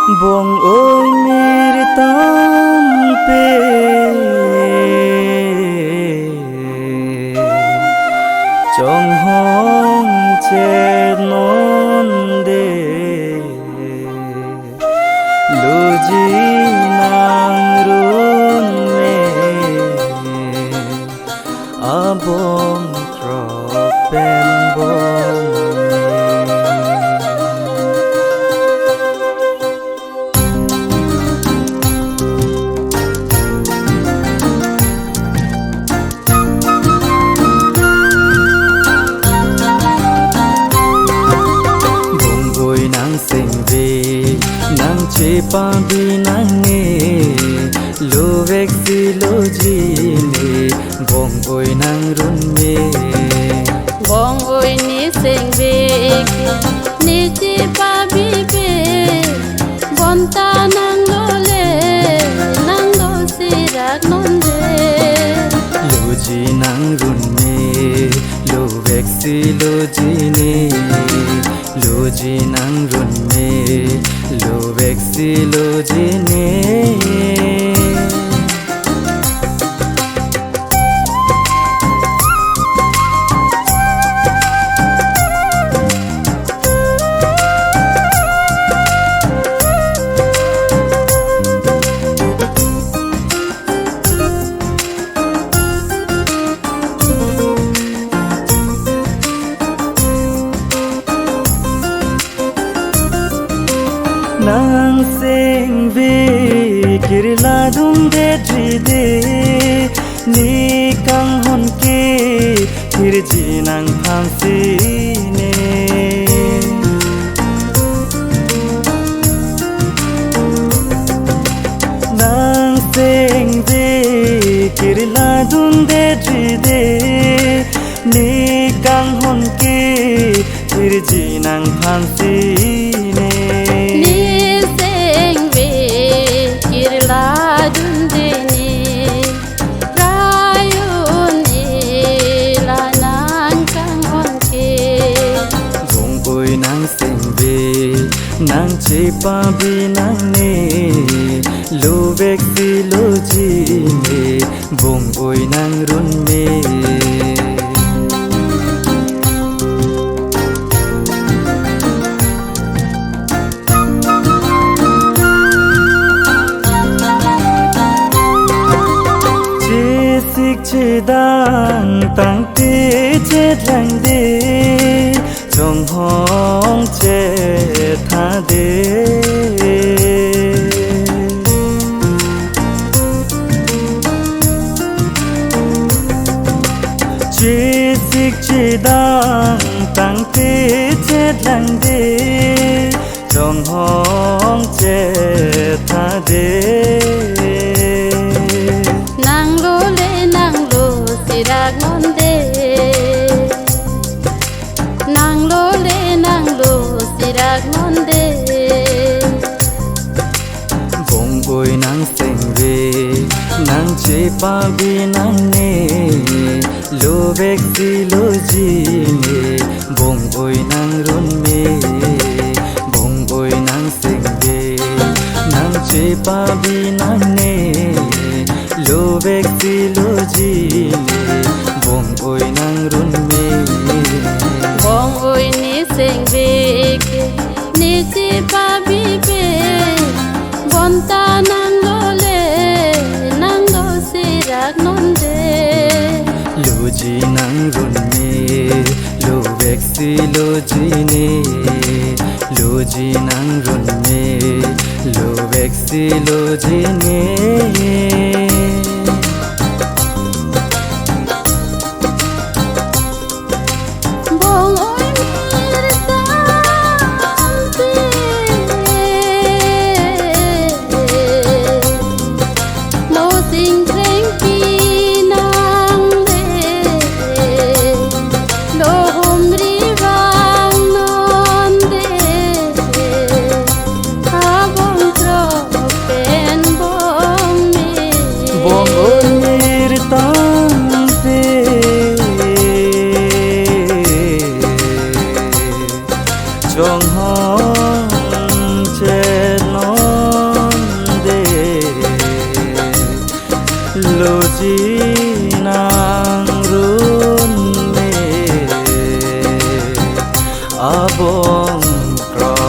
Buông ôi mir tam pe trong hong che non de lu ji nang run me a bom trop pen bom pa bi nang nghe lo vek si lo ji ne bong oi nang run me bong oi ni seng vek ni chi pa bi pe bon ta nang lo le nang lo si rak non de lo ji nang run me lo vek si lo ji ne lo ji nang run me lo vek si lo ji ne nang seng ve kirla dung de de ni kang hon ke thir ji nang phang si ne nang seng ve kirla dung de de ni kang hon ke thir ji nang phang si ne nang che pa bi nang ne lo vek si lo ji ne bong oi nang run me che sik che dang tang te che lang de trong hong che tha de che sik che dang tang te che lang de trong hong che tha de nang lo si rak non de nang lo si rak non de bong oi nang seng ve nang che pa bi nang ne lo vek si lo ji ne bong oi nang run me bong oi nang seng ve nang che pa bi nang ne lo vek si lo ji ne bong oi nang run me bong oi ni seng vek ni chi pa bi pe bon ta nang lo le nang lo si rak non de lo ji nang run me lo vek si lo ji ne lo ji nang run me lo vek si lo ji ne loji nang run me abong kra